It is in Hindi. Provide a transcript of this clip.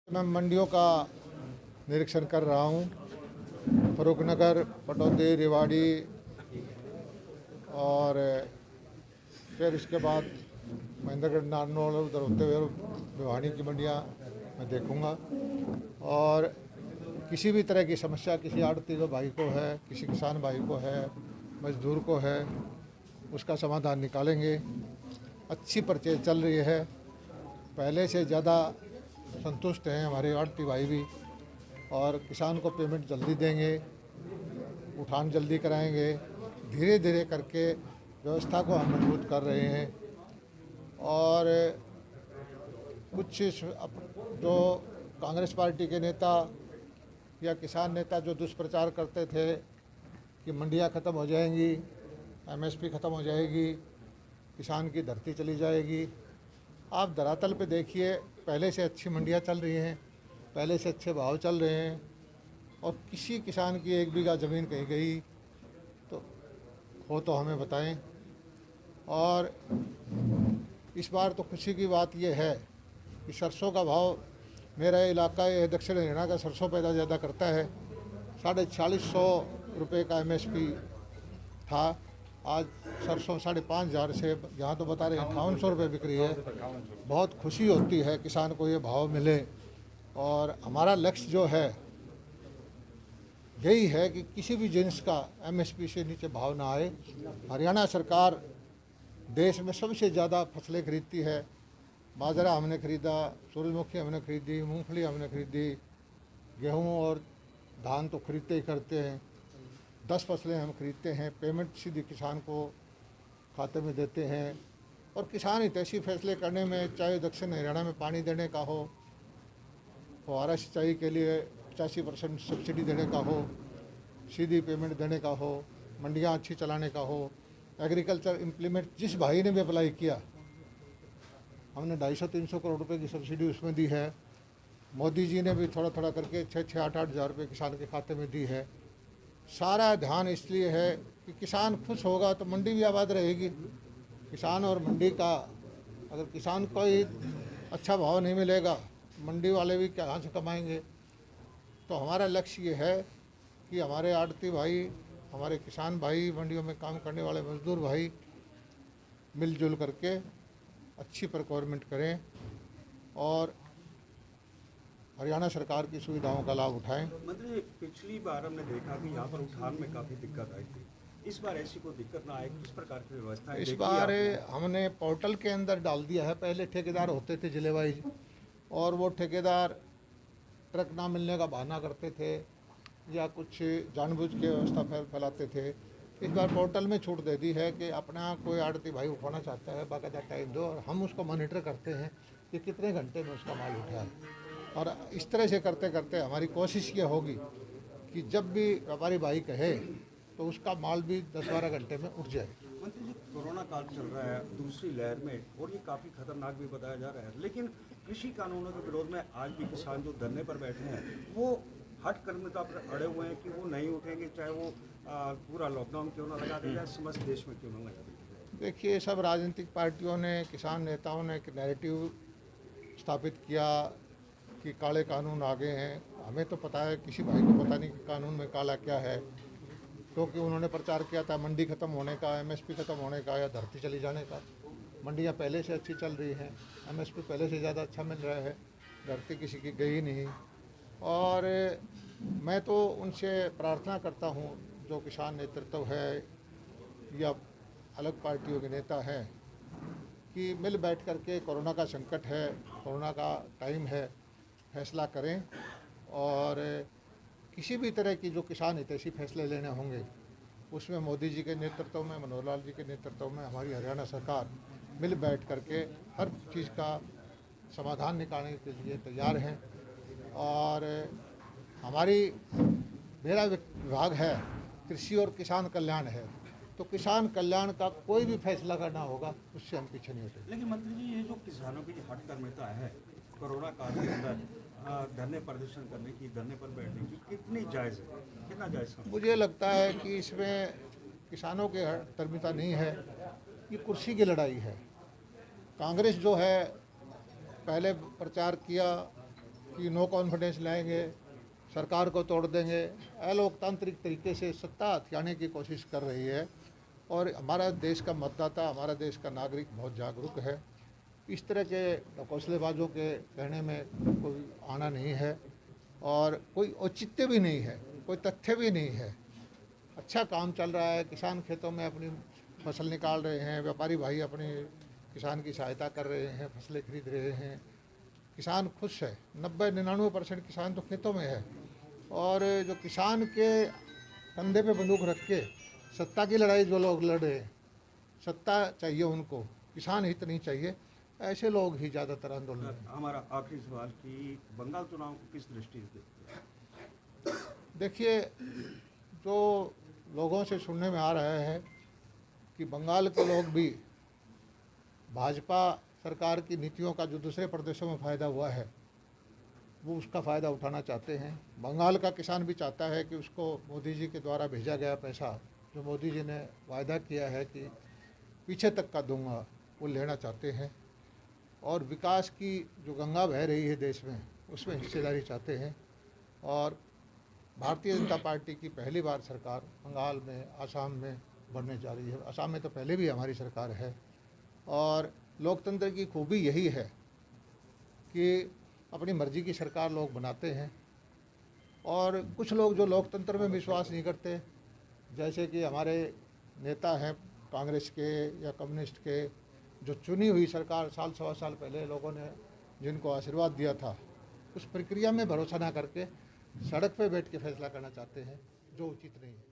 मैं मंडियों का निरीक्षण कर रहा हूँ। फरुखनगर, पटौदी, रेवाड़ी और फिर इसके बाद महेंद्रगढ़, नारनौल, उधर होते हुए भिवानी की मंडियाँ मैं देखूँगा। और किसी भी तरह की समस्या किसी आड़ती भाई को है, किसी किसान भाई को है, मजदूर को है, उसका समाधान निकालेंगे। अच्छी परचेज चल रही है, पहले से ज़्यादा संतुष्ट हैं हमारे आड़ती भाई भी। और किसान को पेमेंट जल्दी देंगे, उठान जल्दी कराएंगे। धीरे धीरे करके व्यवस्था को हम मजबूत कर रहे हैं। और कुछ जो कांग्रेस पार्टी के नेता या किसान नेता जो दुष्प्रचार करते थे कि मंडियां ख़त्म हो जाएंगी, एमएसपी ख़त्म हो जाएगी, किसान की धरती चली जाएगी, आप धरातल पे देखिए, पहले से अच्छी मंडियां चल रही हैं, पहले से अच्छे भाव चल रहे हैं। और किसी किसान की 1 बीघा ज़मीन कहीं गई तो हमें बताएं। और इस बार तो खुशी की बात यह है कि सरसों का भाव, मेरा इलाका ये दक्षिण हरियाणा का सरसों पैदा ज़्यादा करता है, 450 रुपये का एमएसपी था। आज सरसों 5,500 से, यहाँ तो बता रहे हैं 5800 रुपये बिक रही है। बहुत खुशी होती है किसान को ये भाव मिले। और हमारा लक्ष्य जो है यही है कि किसी भी जिन्स का एमएसपी से नीचे भाव ना आए। हरियाणा सरकार देश में सबसे ज़्यादा फसलें खरीदती है। बाजरा हमने खरीदा, सूरजमुखी हमने खरीदी, मूंगफली हमने खरीदी, गेहूं और धान तो खरीदते ही करते हैं। 10 फसलें हम खरीदते हैं, पेमेंट सीधी किसान को खाते में देते हैं। और किसान हितैषी फैसले करने में, चाहे दक्षिण हरियाणा में पानी देने का हो, फुहारा सिंचाई के लिए 85% सब्सिडी देने का हो, सीधी पेमेंट देने का हो, मंडियां अच्छी चलाने का हो, एग्रीकल्चर इम्प्लीमेंट जिस भाई ने भी अप्लाई किया, हमने 250-300 करोड़ रुपए की सब्सिडी उसमें दी है। मोदी जी ने भी थोड़ा थोड़ा करके 6-8 हज़ार रुपये किसान के खाते में दी है। सारा ध्यान इसलिए है कि किसान खुश होगा तो मंडी भी आबाद रहेगी। किसान और मंडी का, अगर किसान को ही अच्छा भाव नहीं मिलेगा, मंडी वाले भी कहाँ से कमाएंगे। तो हमारा लक्ष्य ये है कि हमारे आड़ती भाई, हमारे किसान भाई, मंडियों में काम करने वाले मजदूर भाई मिलजुल करके अच्छी प्रोक्योरमेंट करें और हरियाणा सरकार की सुविधाओं का लाभ उठाएं। मंत्री जी, पिछली बार हमने देखा कि यहाँ पर उठान में काफ़ी दिक्कत आई थी। इस बार ऐसी कोई दिक्कत ना आए, किस प्रकार की व्यवस्था है? इस बार हमने पोर्टल के अंदर डाल दिया है। पहले ठेकेदार होते थे जिले वाइज, और वो ठेकेदार ट्रक ना मिलने का बहाना करते थे या कुछ जानबूझ के व्यवस्था फैलाते थे। इस बार पोर्टल में छूट दे दी है कि अपना कोई आड़ती भाई उठाना चाहता है, बाकायदा टाइम दो, और हम उसको मॉनिटर करते हैं कि कितने घंटे में उसका माल उठा है। और इस तरह से करते करते हमारी कोशिश ये होगी कि जब भी व्यापारी भाई कहे तो उसका माल भी 10-12 घंटे में उठ जाए। मंत्री जी, कोरोना काल चल रहा है दूसरी लहर में, और ये काफ़ी खतरनाक भी बताया जा रहा है, लेकिन कृषि कानूनों के विरोध में आज भी किसान जो धरने पर बैठे हैं वो हट कर्मता पर अड़े हुए हैं कि वो नहीं उठेंगे, चाहे वो पूरा लॉकडाउन क्यों ना लगा दिया जाए, समस्त देश में क्यों ना लगा दिया जाए। देखिए, सब राजनीतिक पार्टियों ने, किसान नेताओं ने एक नैरेटिव स्थापित किया कि काले कानून आ गए हैं। हमें तो पता है, किसी भाई को पता नहीं कि कानून में काला क्या है, क्योंकि उन्होंने प्रचार किया था मंडी ख़त्म होने का, एमएसपी ख़त्म होने का या धरती चली जाने का। मंडियां पहले से अच्छी चल रही हैं, एमएसपी पहले से ज़्यादा अच्छा मिल रहा है, धरती किसी की गई नहीं। और मैं तो उनसे प्रार्थना करता हूं, जो किसान नेतृत्व है या अलग पार्टियों के नेता हैं, कि मिल बैठ करके, कोरोना का संकट है, कोरोना का टाइम है, फैसला करें। और किसी भी तरह की जो किसान हितैषी फैसले लेने होंगे, उसमें मोदी जी के नेतृत्व में, मनोहर लाल जी के नेतृत्व में हमारी हरियाणा सरकार मिल बैठ करके हर चीज़ का समाधान निकालने के लिए तैयार हैं। और मेरा विभाग है कृषि और किसान कल्याण है, तो किसान कल्याण का कोई भी फैसला करना होगा, उससे हम पीछे नहीं हटेंगे। लेकिन मंत्री जी, ये जो किसानों की हट कर्मता है कोरोना काल के अंदर धरने प्रदर्शन करने की, धरने पर बैठने की, कितनी जायज़ है, कितना जायज़ है? मुझे लगता है कि इसमें किसानों की हटकर्मिता नहीं है, ये कुर्सी की लड़ाई है। कांग्रेस जो है, पहले प्रचार किया कि नो कॉन्फिडेंस लाएंगे, सरकार को तोड़ देंगे, अलोकतांत्रिक तरीके से सत्ता हथियाने की कोशिश कर रही है। और हमारा देश का मतदाता, हमारा देश का नागरिक बहुत जागरूक है। इस तरह के ढकोसलेबाजों के कहने में कोई आना नहीं है और कोई औचित्य भी नहीं है, कोई तथ्य भी नहीं है। अच्छा काम चल रहा है, किसान खेतों में अपनी फसल निकाल रहे हैं, व्यापारी भाई अपने किसान की सहायता कर रहे हैं, फसलें खरीद रहे हैं, किसान खुश है। 90-99% किसान तो खेतों में है। और जो किसान के कंधे पे बंदूक रख के सत्ता की लड़ाई जो लोग लड़ रहे हैं, सत्ता चाहिए उनको, किसान हित नहीं चाहिए, ऐसे लोग ही ज़्यादातर आंदोलन में। हमारा आखिरी सवाल कि बंगाल चुनाव को किस दृष्टि से देखते हैं? देखिए, जो लोगों से सुनने में आ रहा है कि बंगाल के लोग भी भाजपा सरकार की नीतियों का जो दूसरे प्रदेशों में फ़ायदा हुआ है वो उसका फ़ायदा उठाना चाहते हैं। बंगाल का किसान भी चाहता है कि उसको मोदी जी के द्वारा भेजा गया पैसा, जो मोदी जी ने वायदा किया है कि पीछे तक का दूंगा, वो लेना चाहते हैं। और विकास की जो गंगा बह रही है देश में, उसमें हिस्सेदारी चाहते हैं। और भारतीय जनता पार्टी की पहली बार सरकार बंगाल में, आसाम में बनने जा रही है। आसाम में तो पहले भी हमारी सरकार है। और लोकतंत्र की खूबी यही है कि अपनी मर्जी की सरकार लोग बनाते हैं। और कुछ लोग जो लोकतंत्र में विश्वास नहीं करते, जैसे कि हमारे नेता हैं कांग्रेस के या कम्युनिस्ट के, जो चुनी हुई सरकार साल सवा साल पहले लोगों ने जिनको आशीर्वाद दिया था, उस प्रक्रिया में भरोसा ना करके सड़क पे बैठ के फैसला करना चाहते हैं, जो उचित नहीं है।